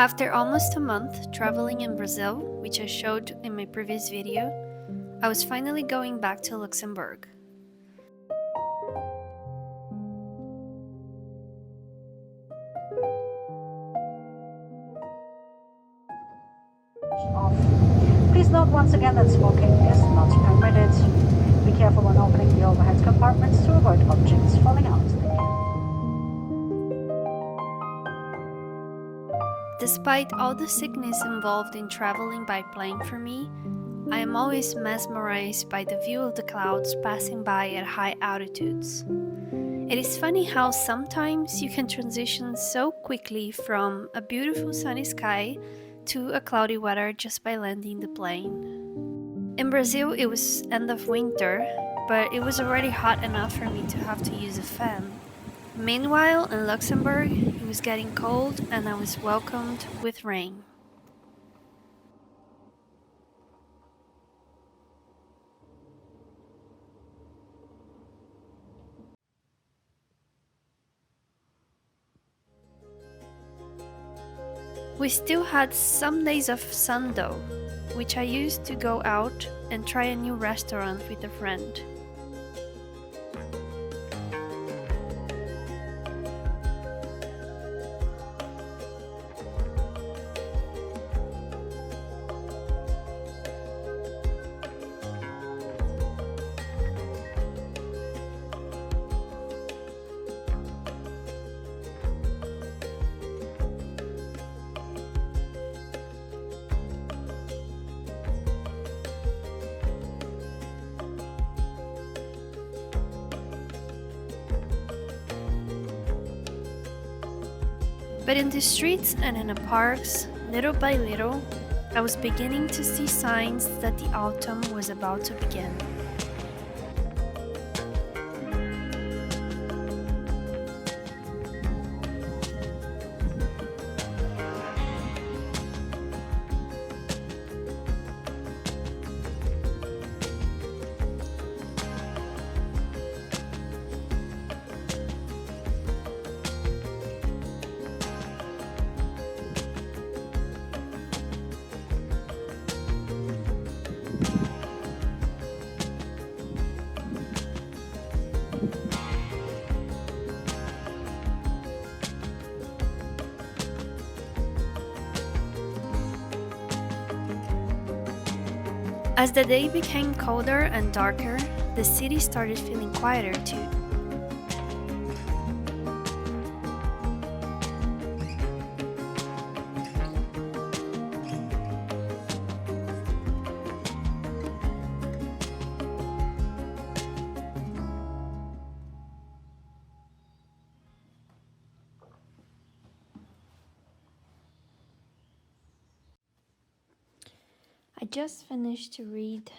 After almost a month traveling in Brazil, which I showed in my previous video, I was finally going back to Luxembourg. Please note once again that smoking is not permitted. Be careful when opening the overhead compartments to avoid objects falling out. Despite all the sickness involved in traveling by plane for me, I am always mesmerized by the view of the clouds passing by at high altitudes. It is funny how sometimes you can transition so quickly from a beautiful sunny sky to a cloudy weather just by landing the plane. In Brazil, it was end of winter, but it was already hot enough for me to have to use a fan. Meanwhile, in Luxembourg, it was getting cold and I was welcomed with rain. We still had some days of sun though, which I used to go out and try a new restaurant with a friend. But in the streets and in the parks, little by little, I was beginning to see signs that the autumn was about to begin. As the day became colder and darker, the city started feeling quieter too. I just finished to read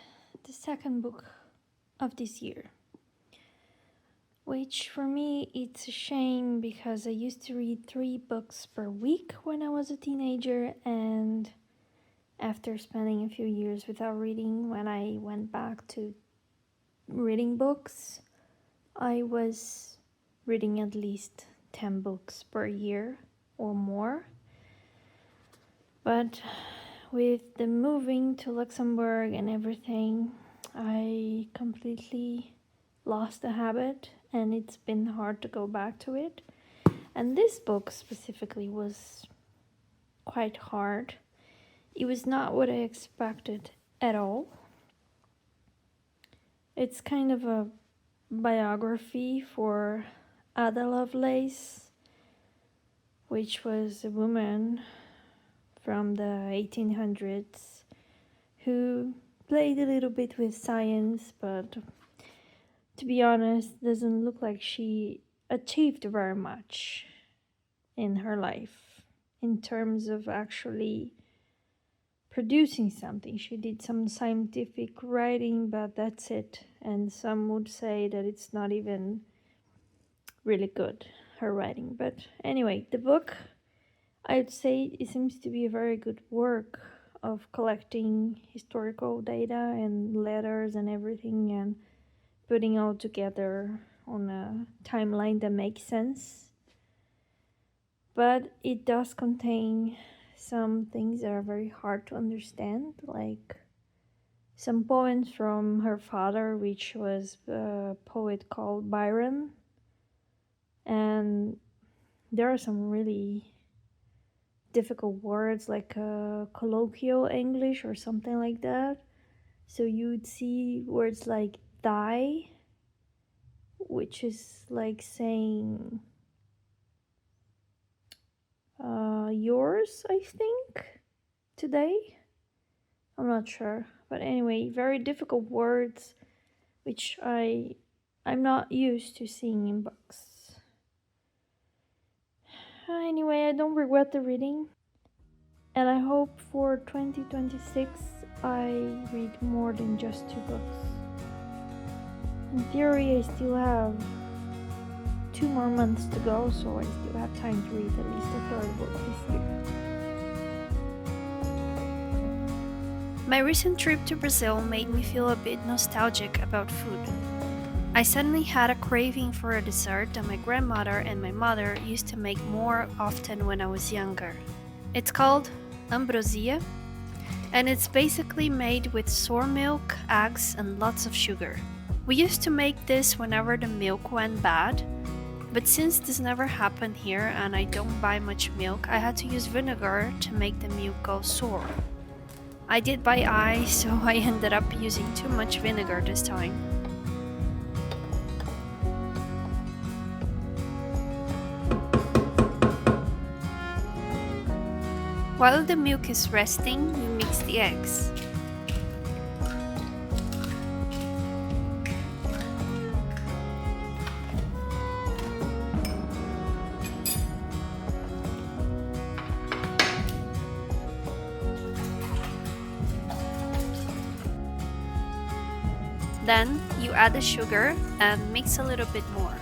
the second book of this year, which for me it's a shame because I used to read 3 books per week when I was a teenager, and after spending a few years without reading, when I went back to reading books, I was reading at least 10 books per year or more. But with the moving to Luxembourg and everything, I completely lost the habit and it's been hard to go back to it. And this book specifically was quite hard. It was not what I expected at all. It's kind of a biography for Ada Lovelace, which was a woman from the 1800s who played a little bit with science, but to be honest, doesn't look like she achieved very much in her life in terms of actually producing something. She did some scientific writing, but that's it. And some would say that it's not even really good, her writing. But anyway, the book, I would say it seems to be a very good work of collecting historical data and letters and everything and putting all together on a timeline that makes sense. But it does contain some things that are very hard to understand, like some poems from her father, which was a poet called Byron. And there are some really difficult words like colloquial English or something like that. So you'd see words like die, which is like saying yours, I think, today. I'm not sure. But anyway, very difficult words which I'm not used to seeing in books. Anyway, I don't regret the reading. And I hope for 2026 I read more than just 2 books. In theory, I still have 2 more months to go, so I still have time to read at least a third book this year. My recent trip to Brazil made me feel a bit nostalgic about food. I suddenly had a craving for a dessert that my grandmother and my mother used to make more often when I was younger. It's called Ambrosia, and it's basically made with sour milk, eggs, and lots of sugar. We used to make this whenever the milk went bad, but since this never happened here and I don't buy much milk, I had to use vinegar to make the milk go sour. I did buy ice, so I ended up using too much vinegar this time. While the milk is resting, you mix the eggs. Then you add the sugar and mix a little bit more.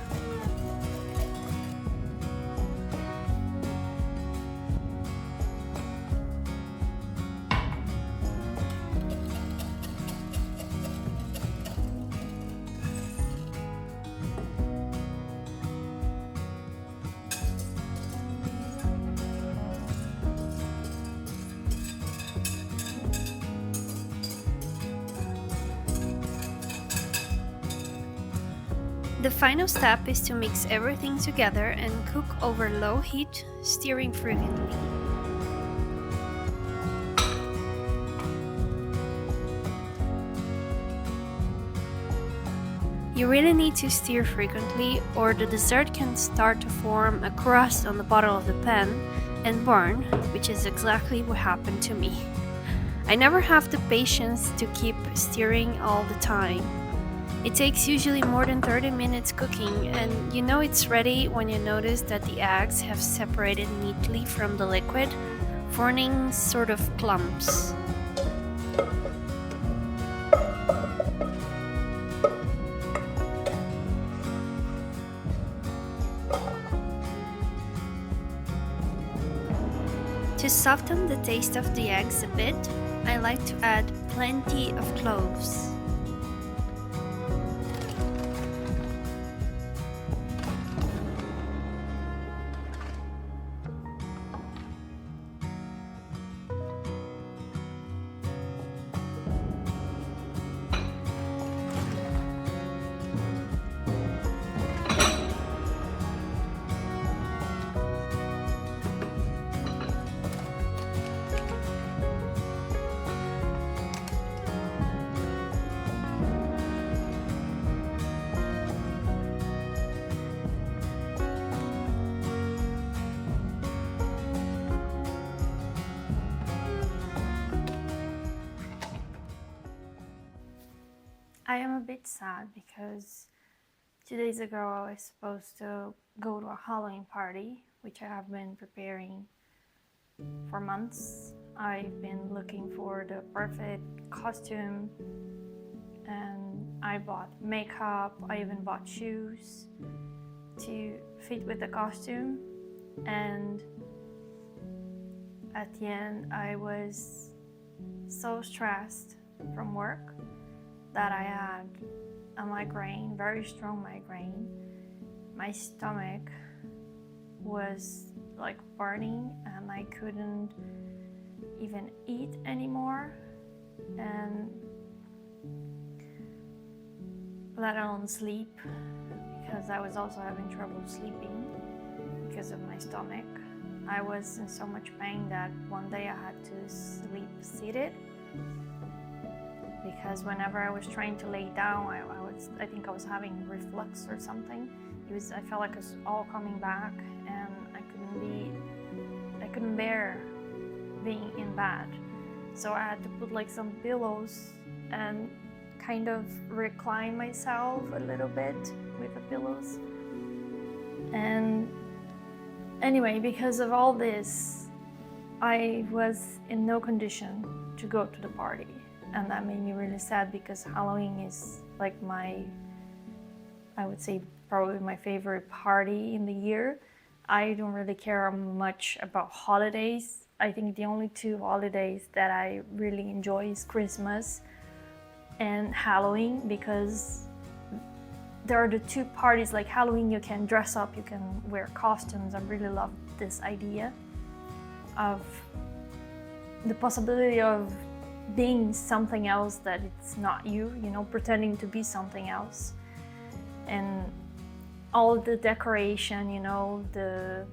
The final step is to mix everything together and cook over low heat, stirring frequently. You really need to stir frequently or the dessert can start to form a crust on the bottom of the pan and burn, which is exactly what happened to me. I never have the patience to keep stirring all the time. It takes usually more than 30 minutes cooking, and you know it's ready when you notice that the eggs have separated neatly from the liquid, forming sort of clumps. To soften the taste of the eggs a bit, I like to add plenty of cloves. I am a bit sad because 2 days ago I was supposed to go to a Halloween party, which I have been preparing for months. I've been looking for the perfect costume and I bought makeup, I even bought shoes to fit with the costume, and at the end I was so stressed from work that I had a migraine, very strong migraine. My stomach was like burning and I couldn't even eat anymore, and let alone sleep, because I was also having trouble sleeping because of my stomach. I was in so much pain that one day I had to sleep seated, because whenever I was trying to lay down, I think I was having reflux or something. I felt like it was all coming back, and I couldn't bear being in bed. So I had to put like some pillows and kind of recline myself a little bit with the pillows. And anyway, because of all this, I was in no condition to go to the party. And that made me really sad, because Halloween is like I would say probably my favorite party in the year. I don't really care much about holidays. I think the only two holidays that I really enjoy is Christmas and Halloween, because there are the two parties. Like Halloween, you can dress up, you can wear costumes. I really love this idea of the possibility of being something else that it's not you, pretending to be something else. And all the decoration, the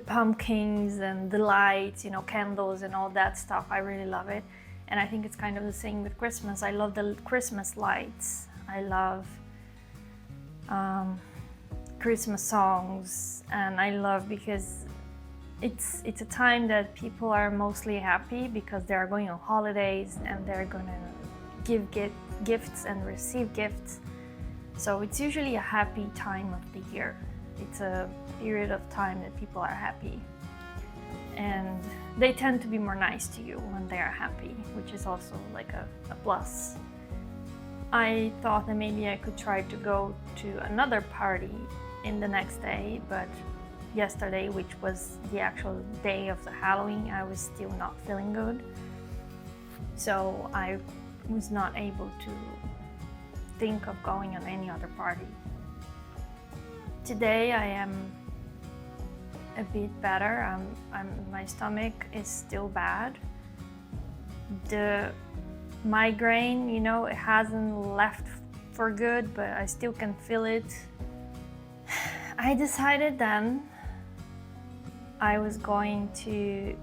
pumpkins and the lights, candles and all that stuff, I really love it. And I think it's kind of the same with Christmas. I love the Christmas lights. I love Christmas songs, and I love because it's a time that people are mostly happy because they are going on holidays and they're gonna give gifts and receive gifts. So it's usually a happy time of the year. It's a period of time that people are happy, and they tend to be more nice to you when they are happy, which is also like a plus. I thought that maybe I could try to go to another party in the next day, but yesterday, which was the actual day of the Halloween, I was still not feeling good. So I was not able to think of going on any other party. Today I am a bit better. My stomach is still bad. The migraine, it hasn't left for good, but I still can feel it. I decided then I was going to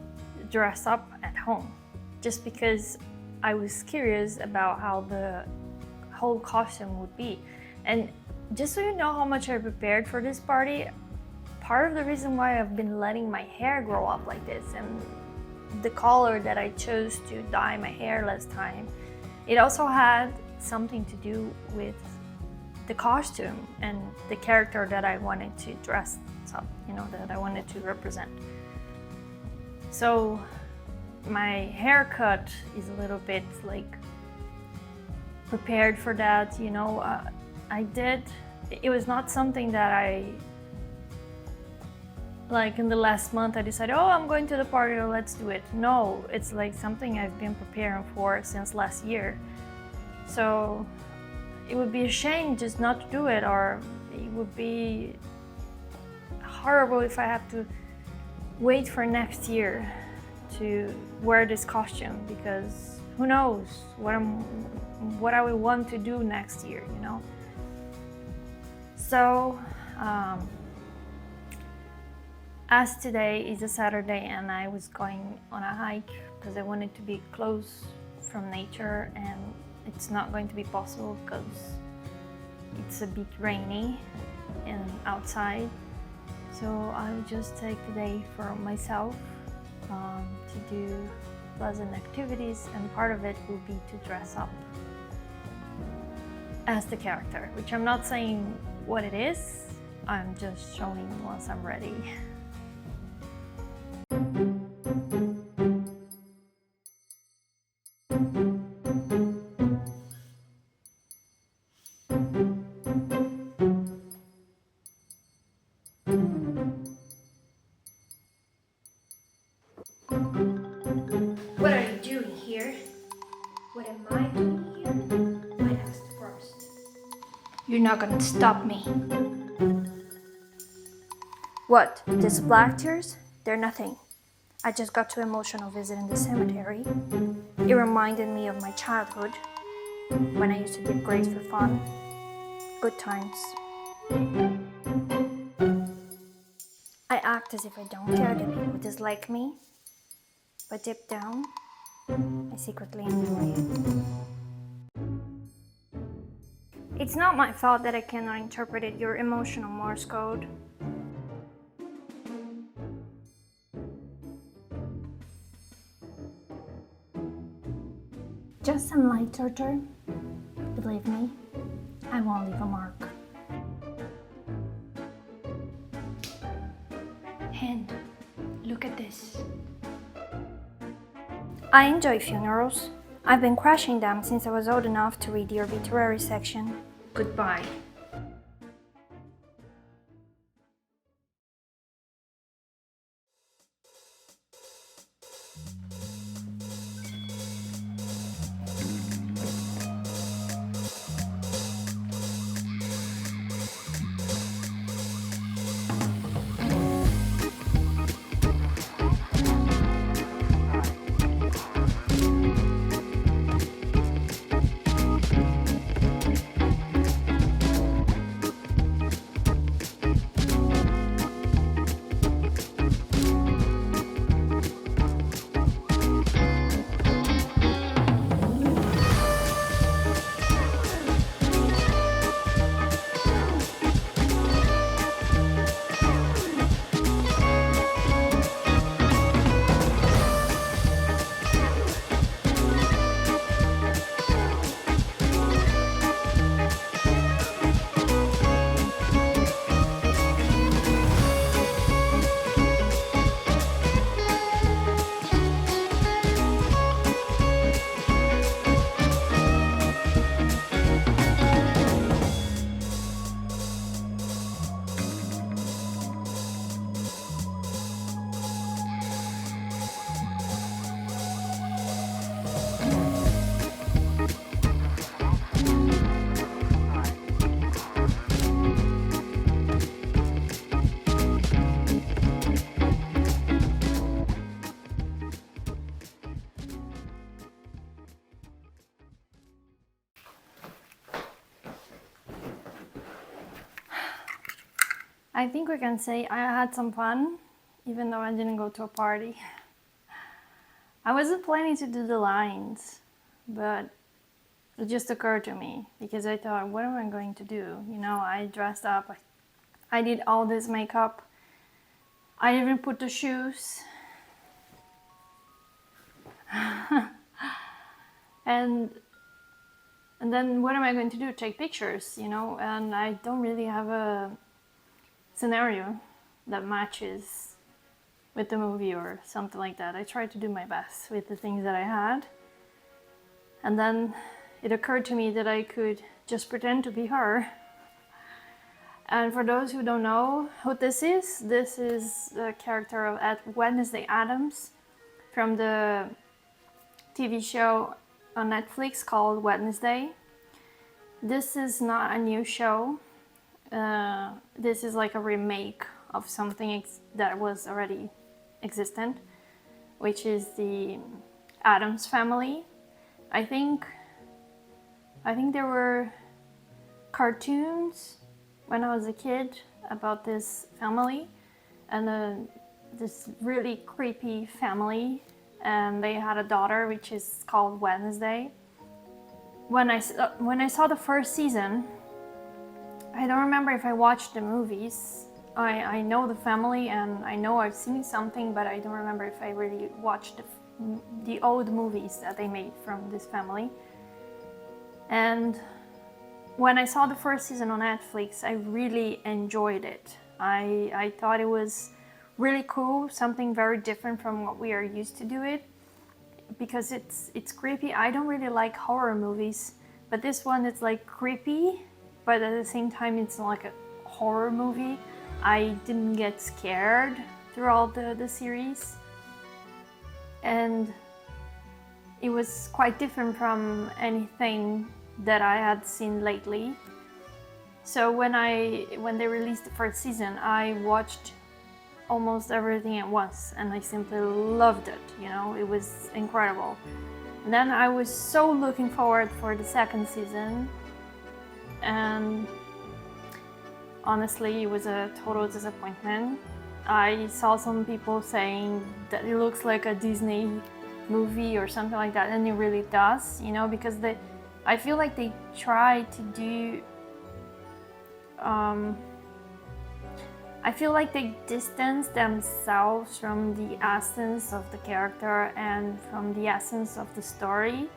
dress up at home, just because I was curious about how the whole costume would be. And just so you know how much I prepared for this party, part of the reason why I've been letting my hair grow up like this, and the color that I chose to dye my hair last time, it also had something to do with the costume and the character that I wanted to dress up, that I wanted to represent. So my haircut is a little bit like prepared for that, it was not something that like in the last month I decided, I'm going to the party, or let's do it. No, it's like something I've been preparing for since last year. So it would be a shame just not to do it, or it would be horrible if I have to wait for next year to wear this costume, because who knows what I will want to do next year, So as today is a Saturday and I was going on a hike because I wanted to be close from nature, and it's not going to be possible because it's a bit rainy and outside. So I will just take the day for myself to do pleasant activities, and part of it will be to dress up as the character, which I'm not saying what it is, I'm just showing once I'm ready. What are you doing here? What am I doing here? I asked first. You're not gonna stop me. What? These black tears? They're nothing. I just got too emotional visiting the cemetery. It reminded me of my childhood, when I used to give grades for fun. Good times. I act as if I don't care that people dislike me, but deep down, I secretly enjoy it. It's not my fault that I cannot interpret your emotional Morse code. Just some light torture. Believe me, I won't leave a mark. And look at this. I enjoy funerals. I've been crashing them since I was old enough to read the obituary section. Goodbye. I think we can say I had some fun, even though I didn't go to a party. I wasn't planning to do the lines, but it just occurred to me because I thought, what am I going to do? You know, I dressed up, I did all this makeup, I even put the shoes. and then what am I going to do? Take pictures, you know, and I don't really have a scenario that matches with the movie or something like that. I tried to do my best with the things that I had, and then it occurred to me that I could just pretend to be her. And for those who don't know who this is the character of Wednesday Addams from the TV show on Netflix called Wednesday. This is not a new show. This is like a remake of something that was already existent, which is the Addams family. I think there were cartoons when I was a kid about this family, and this really creepy family, and they had a daughter which is called Wednesday. When I saw the first season, I don't remember if I watched the movies. I know the family and I know I've seen something, but I don't remember if I really watched the old movies that they made from this family. And when I saw the first season on Netflix, I really enjoyed it. I thought it was really cool, something very different from what we are used to do it, because it's creepy. I don't really like horror movies, but this one, it's like creepy, but at the same time it's not like a horror movie. I didn't get scared throughout the series, and it was quite different from anything that I had seen lately. So when they released the first season, I watched almost everything at once, and I simply loved it. It was incredible. And then I was so looking forward for the second season, and honestly, it was a total disappointment. I saw some people saying that it looks like a Disney movie or something like that, and it really does, because I feel like they try to do I feel like they distance themselves from the essence of the character and from the essence of the story,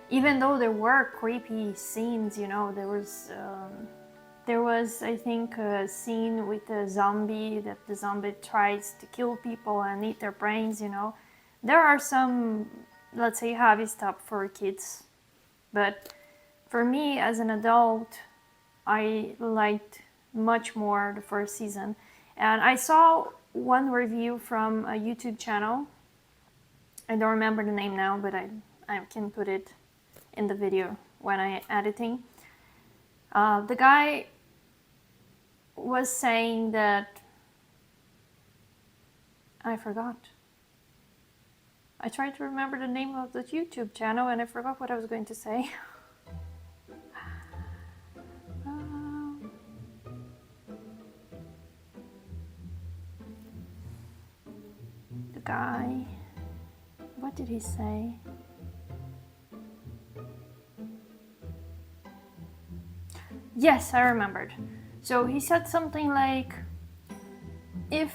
even though there were creepy scenes, there was, I think, a scene with a zombie, that the zombie tries to kill people and eat their brains, There are some, let's say, heavy stuff for kids. But for me, as an adult, I liked much more the first season. And I saw one review from a YouTube channel. I don't remember the name now, but I can put it in the video when I'm editing. The guy was saying that I forgot. I tried to remember the name of the YouTube channel and I forgot what I was going to say. The guy, what did he say? Yes, I remembered. So he said something like, if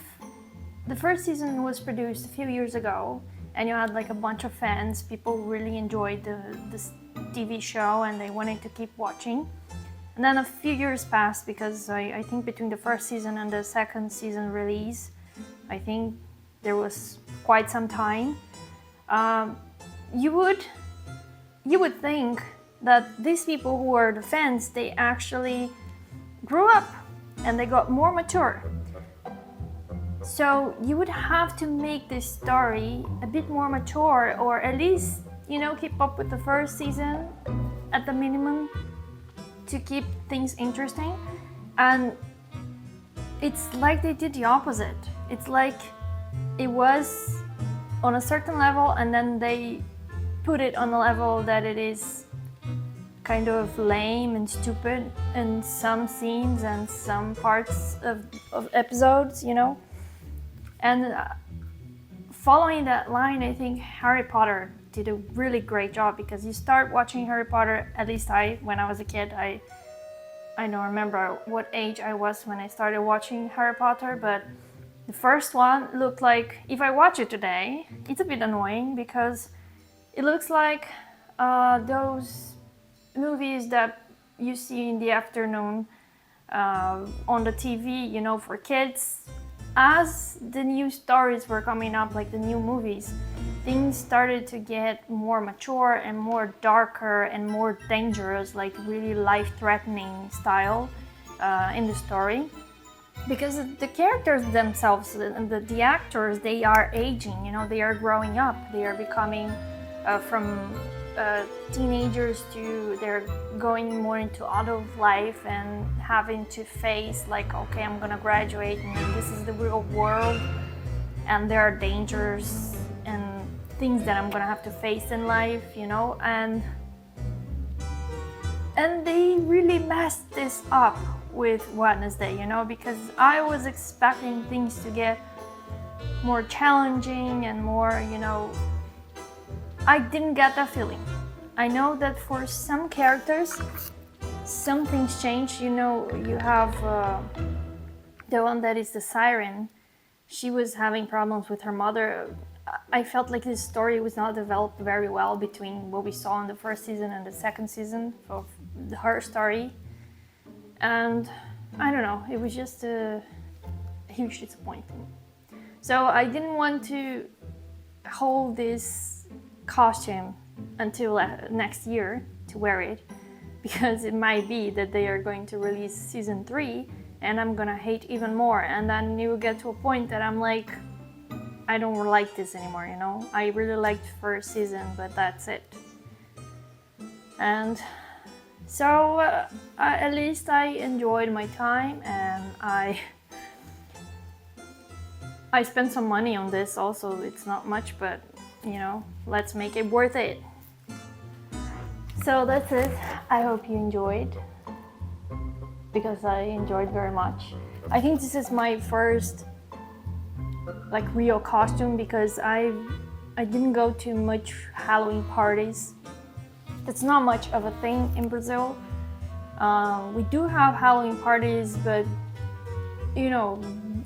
the first season was produced a few years ago and you had like a bunch of fans, people really enjoyed this TV show and they wanted to keep watching. And then a few years passed, because I think between the first season and the second season release, I think there was quite some time. You would think that these people who were the fans, they actually grew up and they got more mature. So you would have to make this story a bit more mature, or at least, keep up with the first season at the minimum to keep things interesting. And it's like they did the opposite. It's like it was on a certain level and then they put it on a level that it is kind of lame and stupid in some scenes and some parts of episodes, And following that line, I think Harry Potter did a really great job, because you start watching Harry Potter, at least when I was a kid, I don't remember what age I was when I started watching Harry Potter, but the first one looked like, if I watch it today, it's a bit annoying because it looks like those movies that you see in the afternoon on the TV, for kids. As the new stories were coming up, like the new movies, things started to get more mature and more darker and more dangerous, like really life-threatening style in the story. Because the characters themselves and the actors, they are aging, they are growing up, they are becoming from teenagers to they're going more into adult life and having to face like, okay, I'm gonna graduate and this is the real world and there are dangers and things that I'm gonna have to face in life, and they really messed this up with Wednesday, because I was expecting things to get more challenging and more, I didn't get that feeling. I know that for some characters, some things change. You have the one that is the siren. She was having problems with her mother. I felt like this story was not developed very well between what we saw in the first season and the second season of her story. And I don't know, it was just a huge disappointment. So I didn't want to hold this costume until next year to wear it, because it might be that they are going to release season 3 and I'm gonna hate even more, and then you get to a point that I'm like, I don't like this anymore, I really liked first season, but that's it. And so at least I enjoyed my time, and I I spent some money on this also. It's not much, but you know, let's make it worth it. So that's it. I hope you enjoyed, because I enjoyed very much. I think this is my first like real costume, because I didn't go to much Halloween parties. It's not much of a thing in Brazil. We do have Halloween parties, but you know,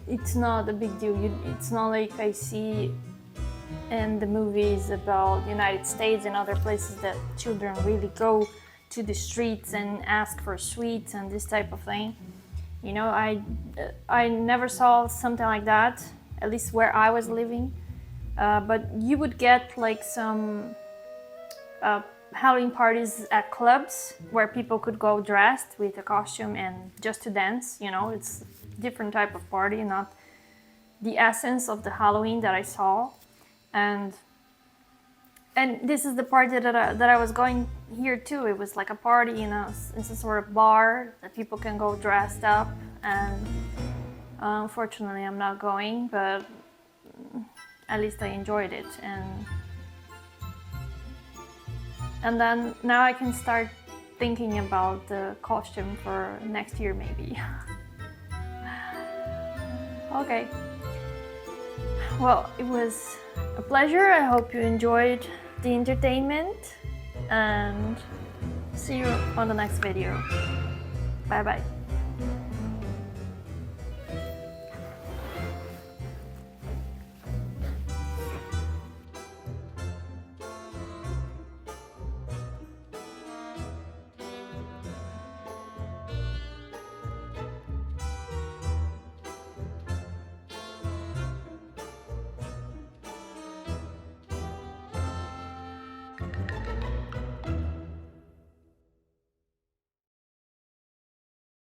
it's not a big deal. It's not like I see in the movies about United States and other places that children really go to the streets and ask for sweets and this type of thing. You know, I never saw something like that, at least where I was living. But you would get like some Halloween parties at clubs where people could go dressed with a costume and just to dance. You know, it's a different type of party, not the essence of the Halloween that I saw. And this is the party that I was going here too. It was like a party in some sort of bar that people can go dressed up. And unfortunately, I'm not going, but at least I enjoyed it. And then now I can start thinking about the costume for next year, maybe. Okay. Well, it was a pleasure. I hope you enjoyed the entertainment, and see you on the next video. Bye bye.